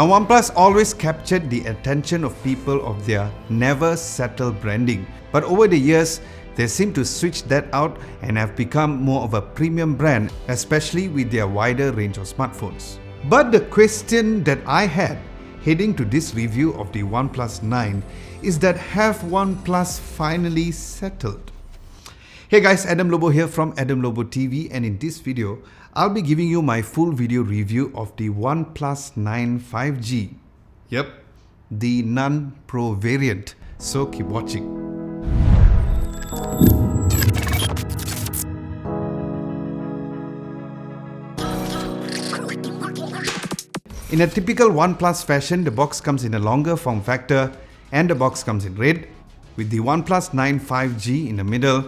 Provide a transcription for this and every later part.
Now OnePlus always captured the attention of people of their never settle branding, but over the years they seem to switch that out and have become more of a premium brand, especially with their wider range of smartphones. But the question that I had heading to this review of the OnePlus 9 is that have OnePlus finally settled? Hey guys, Adam Lobo here from Adam Lobo TV, and in this video, I'll be giving you my full video review of the OnePlus 9 5G. Yep, the non-Pro variant, so keep watching. In a typical OnePlus fashion, the box comes in a longer form factor and the box comes in red, with the OnePlus 9 5G in the middle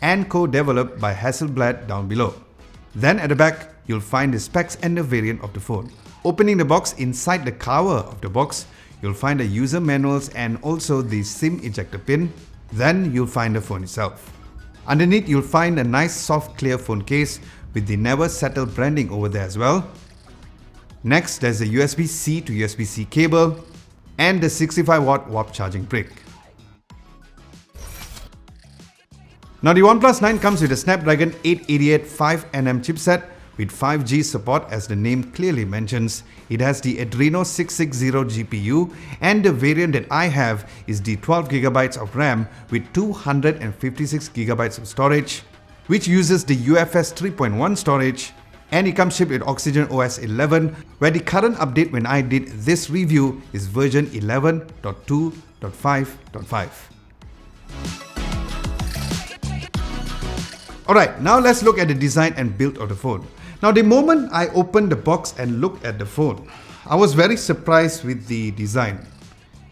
and co-developed by Hasselblad down below. Then at the back, you'll find the specs and the variant of the phone. Opening the box, inside the cover of the box, you'll find the user manuals and also the SIM ejector pin. Then you'll find the phone itself. Underneath, you'll find a nice soft clear phone case with the never settle branding over there as well. Next, there's a USB-C to USB-C cable and the 65-watt warp charging brick. Now the OnePlus 9 comes with a Snapdragon 888 5nm chipset with 5G support, as the name clearly mentions. It has the Adreno 660 GPU, and the variant that I have is the 12GB of RAM with 256GB of storage, which uses the UFS 3.1 storage. And it comes shipped with Oxygen OS 11, where the current update when I did this review is version 11.2.5.5. Alright, now let's look at the design and build of the phone. Now the moment I opened the box and looked at the phone, I was very surprised with the design.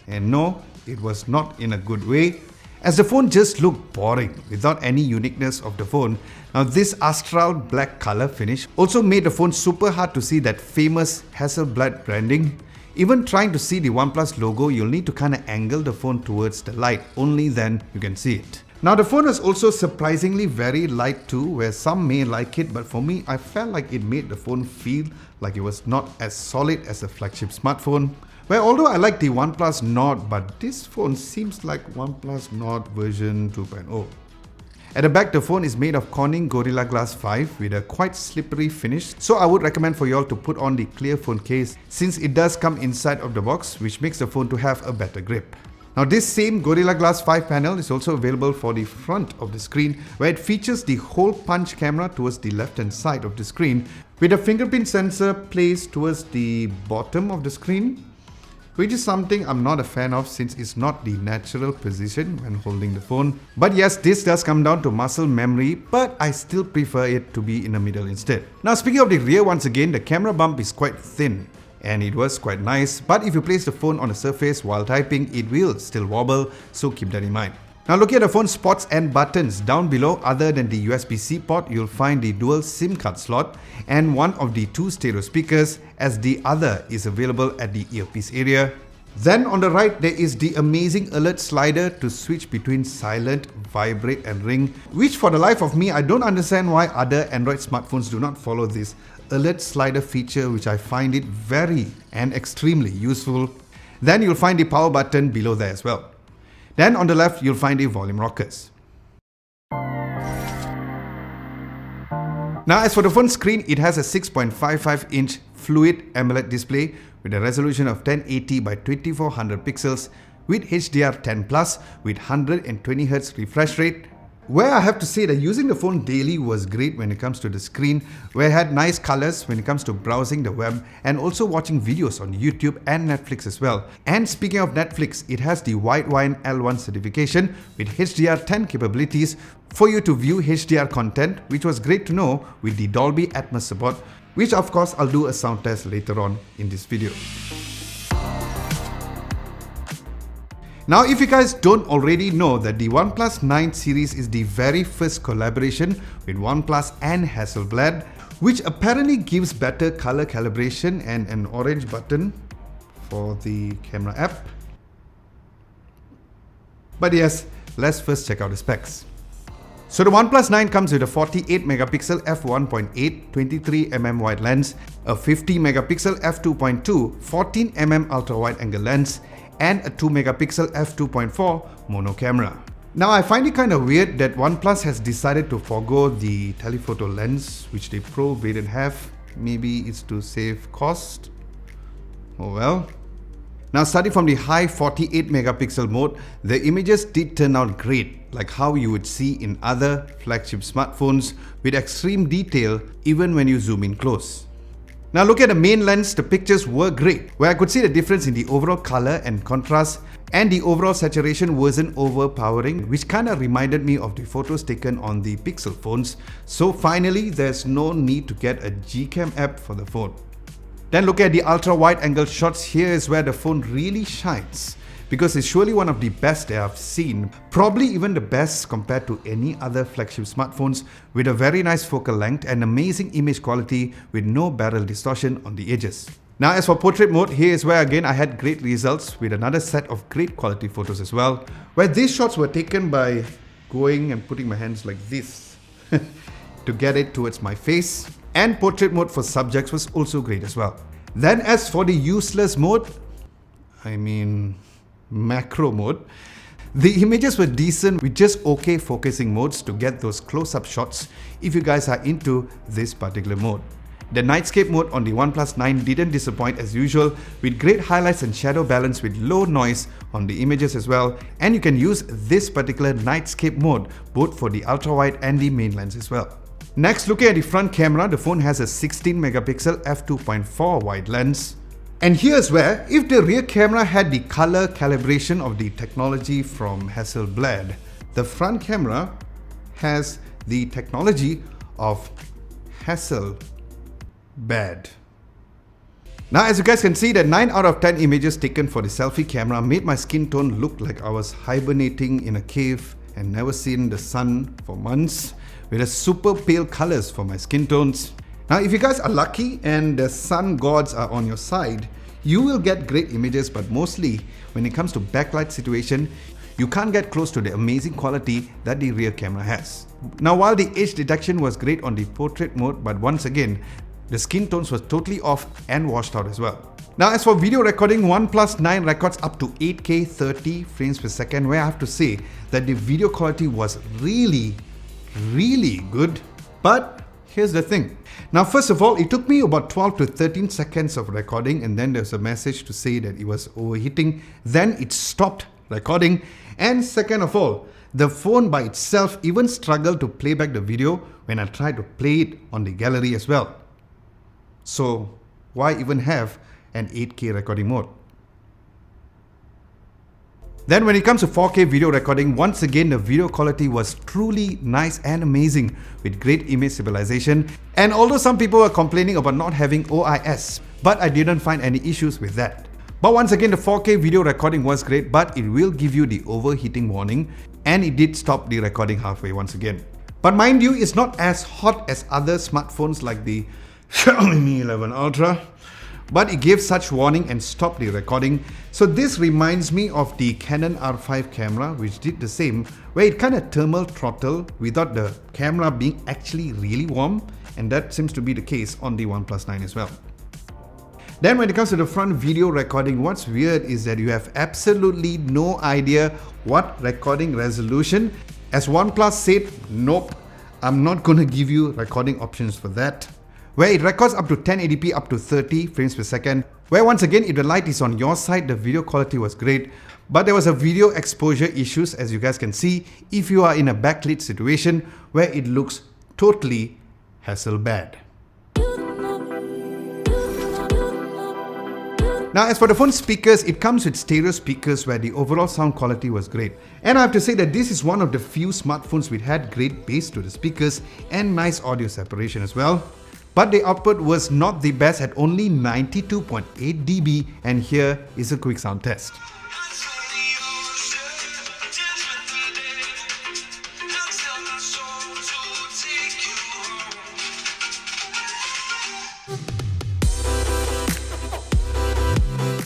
And no, it was not in a good way, as the phone just looked boring without any uniqueness of the phone. Now this Astral black color finish also made the phone super hard to see that famous Hasselblad branding. Even trying to see the OnePlus logo, you'll need to kind of angle the phone towards the light, only then you can see it. Now the phone is also surprisingly very light too, where some may like it, but for me I felt like it made the phone feel like it was not as solid as a flagship smartphone. Where although I like the OnePlus Nord, but this phone seems like OnePlus Nord version 2.0. At the back, the phone is made of Corning Gorilla Glass 5 with a quite slippery finish, so I would recommend for you all to put on the clear phone case since it does come inside of the box, which makes the phone to have a better grip. Now this same Gorilla Glass 5 panel is also available for the front of the screen, where it features the hole punch camera towards the left hand side of the screen with a fingerprint sensor placed towards the bottom of the screen, which is something I'm not a fan of since it's not the natural position when holding the phone. But yes, this does come down to muscle memory, but I still prefer it to be in the middle instead. Now speaking of the rear, once again, the camera bump is quite thin and it was quite nice, but if you place the phone on a surface while typing, it will still wobble, so keep that in mind. Now looking at the phone spots and buttons, down below, other than the USB-C port, you'll find the dual SIM card slot and one of the two stereo speakers, as the other is available at the earpiece area. Then on the right, there is the amazing alert slider to switch between silent, vibrate and ring, which for the life of me, I don't understand why other Android smartphones do not follow this alert slider feature, which I find it very and extremely useful. Then you'll find the power button below there as well. Then on the left, you'll find the volume rockers. Now as for the phone screen, it has a 6.55-inch Fluid AMOLED display with a resolution of 1080 by 2400 pixels with HDR10 Plus with 120Hz refresh rate. Where I have to say that using the phone daily was great when it comes to the screen, where it had nice colors when it comes to browsing the web and also watching videos on YouTube and Netflix as well. And speaking of Netflix, it has the Widevine L1 certification with HDR10 capabilities for you to view HDR content, which was great to know with the Dolby Atmos support, which of course I'll do a sound test later on in this video. Now, if you guys don't already know that the OnePlus 9 series is the very first collaboration with OnePlus and Hasselblad, which apparently gives better color calibration and an orange button for the camera app. But yes, let's first check out the specs. So the OnePlus 9 comes with a 48 megapixel f1.8 23mm wide lens, a 50 megapixel f2.2 14mm ultra wide angle lens, and a 2 megapixel f2.4 mono camera. Now I find it kind of weird that OnePlus has decided to forego the telephoto lens which the Pro variant have. Maybe it's to save cost. Oh well. Now starting from the high 48 megapixel mode, the images did turn out great, like how you would see in other flagship smartphones with extreme detail even when you zoom in close. Now look at the main lens, the pictures were great, where I could see the difference in the overall color and contrast, and the overall saturation wasn't overpowering, which kinda reminded me of the photos taken on the Pixel phones. So finally, there's no need to get a Gcam app for the phone. Then look at the ultra wide angle shots. Here is where the phone really shines, because it's surely one of the best that I've seen, probably even the best compared to any other flagship smartphones, with a very nice focal length and amazing image quality with no barrel distortion on the edges. Now as for portrait mode, here is where again I had great results with another set of great quality photos as well, where these shots were taken by going and putting my hands like this to get it towards my face, and portrait mode for subjects was also great as well. Then as for the useless mode, macro mode, the images were decent with just okay focusing modes to get those close-up shots if you guys are into this particular mode. The nightscape mode on the OnePlus 9 didn't disappoint as usual, with great highlights and shadow balance with low noise on the images as well, and you can use this particular nightscape mode both for the ultra-wide and the main lens as well. Next, looking at the front camera, the phone has a 16 megapixel f2.4 wide lens. And here's where, if the rear camera had the color calibration of the technology from Hasselblad, the front camera has the technology of Hasselblad. Now as you guys can see, that 9 out of 10 images taken for the selfie camera made my skin tone look like I was hibernating in a cave and never seen the sun for months, with a super pale colors for my skin tones. Now if you guys are lucky and the sun gods are on your side, you will get great images, but mostly when it comes to backlight situation, you can't get close to the amazing quality that the rear camera has. Now while the edge detection was great on the portrait mode, but once again, the skin tones was totally off and washed out as well. Now as for video recording, OnePlus 9 records up to 8K 30 frames per second, where I have to say that the video quality was really good. But here's the thing. Now first of all, it took me about 12 to 13 seconds of recording, and then there's a message to say that it was overheating. Then it stopped recording, and second of all, the phone by itself even struggled to play back the video when I tried to play it on the gallery as well. So why even have an 8K recording mode? Then when it comes to 4K video recording, once again the video quality was truly nice and amazing with great image stabilization. And although some people were complaining about not having OIS, but I didn't find any issues with that. But once again, the 4K video recording was great, but it will give you the overheating warning, and it did stop the recording halfway once again. But mind you, it's not as hot as other smartphones like the Xiaomi Mi 11 Ultra, but it gave such warning and stopped the recording. So this reminds me of the Canon R5 camera, which did the same, where it kind of thermal throttle without the camera being actually really warm, and that seems to be the case on the OnePlus 9 as well. Then when it comes to the front video recording, what's weird is that you have absolutely no idea what recording resolution. As OnePlus said, nope, I'm not gonna give you recording options for that. Where it records up to 1080p up to 30 frames per second, where once again, if the light is on your side, the video quality was great, but there was a video exposure issues, as you guys can see, if you are in a backlit situation where it looks totally Hasselblad. Now as for the phone speakers, it comes with stereo speakers where the overall sound quality was great. And I have to say that this is one of the few smartphones which had great bass to the speakers and nice audio separation as well. But the output was not the best at only 92.8 dB, and here is a quick sound test.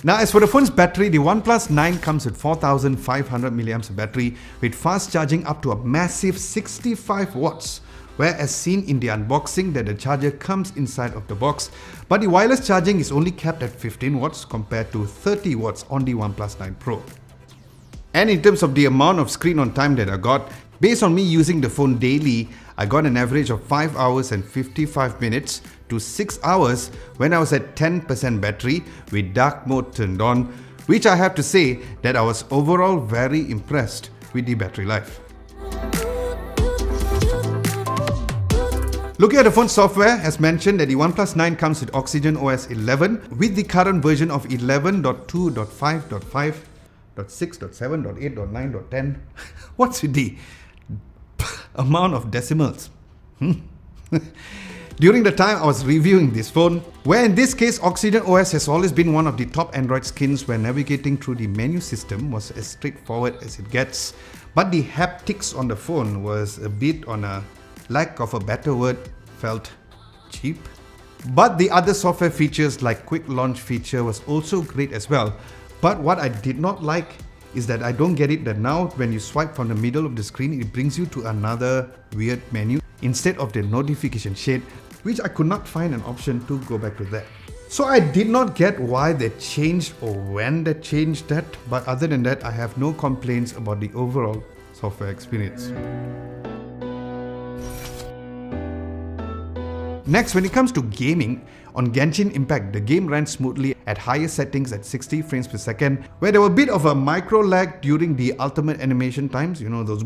Now, as for the phone's battery, the OnePlus 9 comes with 4500 mAh battery with fast charging up to a massive 65 watts. Whereas seen in the unboxing that the charger comes inside of the box, but the wireless charging is only capped at 15 watts compared to 30 watts on the OnePlus 9 Pro. And in terms of the amount of screen on time that I got, based on me using the phone daily, I got an average of 5 hours and 55 minutes to 6 hours when I was at 10% battery with dark mode turned on, which I have to say that I was overall very impressed with the battery life. Looking at the phone software, as mentioned that the OnePlus 9 comes with Oxygen OS 11 with the current version of 11.2.5.5.6.7.8.9.10. What's with the amount of decimals? During the time I was reviewing this phone, where in this case Oxygen OS has always been one of the top Android skins where navigating through the menu system was as straightforward as it gets, but the haptics on the phone was a bit on a lack of a better word, felt cheap. But the other software features like quick launch feature was also great as well. But what I did not like is that I don't get it that now when you swipe from the middle of the screen, it brings you to another weird menu instead of the notification shade, which I could not find an option to go back to that. So I did not get why they changed or when they changed that, but other than that, I have no complaints about the overall software experience. Next, when it comes to gaming, on Genshin Impact, the game ran smoothly at higher settings at 60 frames per second, where there was a bit of a micro lag during the ultimate animation times, you know, those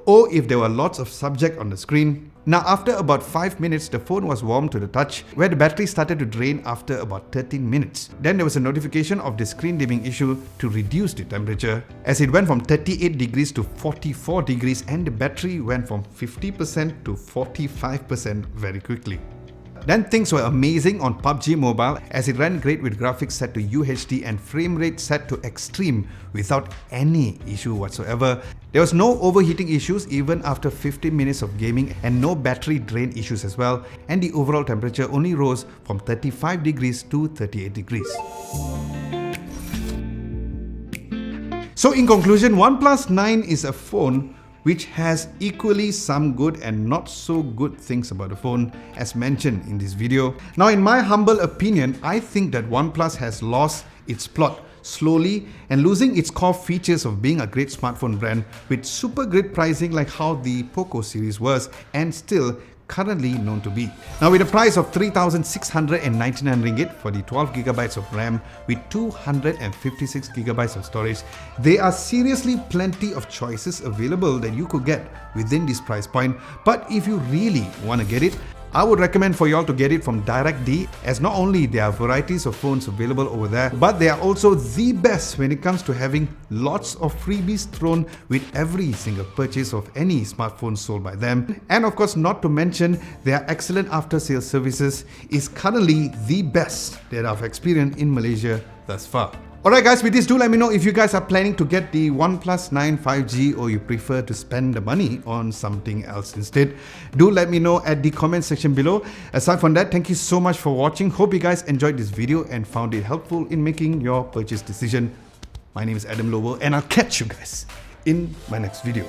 or if there were lots of subject on the screen. Now, after about 5 minutes, the phone was warm to the touch, where the battery started to drain after about 13 minutes. Then there was a notification of the screen dimming issue to reduce the temperature, as it went from 38 degrees to 44 degrees and the battery went from 50% to 45% very quickly. Then things were amazing on PUBG Mobile, as it ran great with graphics set to UHD and frame rate set to extreme without any issue whatsoever. There was no overheating issues even after 15 minutes of gaming and no battery drain issues as well, and the overall temperature only rose from 35 degrees to 38 degrees. So in conclusion, OnePlus 9 is a phone which has equally some good and not so good things about the phone as mentioned in this video. Now, in my humble opinion, I think that OnePlus has lost its plot slowly and losing its core features of being a great smartphone brand with super great pricing like how the Poco series was and still currently known to be. Now, with a price of 3,699 ringgit for the 12GB of RAM with 256GB of storage, there are seriously plenty of choices available that you could get within this price point. But if you really want to get it, I would recommend for y'all to get it from DirectD, as not only there are varieties of phones available over there, but they are also the best when it comes to having lots of freebies thrown with every single purchase of any smartphone sold by them. And of course, not to mention their excellent after-sales services is currently the best that I've experienced in Malaysia thus far. Alright guys, with this, do let me know if you guys are planning to get the OnePlus 9 5G or you prefer to spend the money on something else instead. Do let me know at the comment section below. Aside from that, thank you so much for watching. Hope you guys enjoyed this video and found it helpful in making your purchase decision. My name is Adam Lobo and I'll catch you guys in my next video.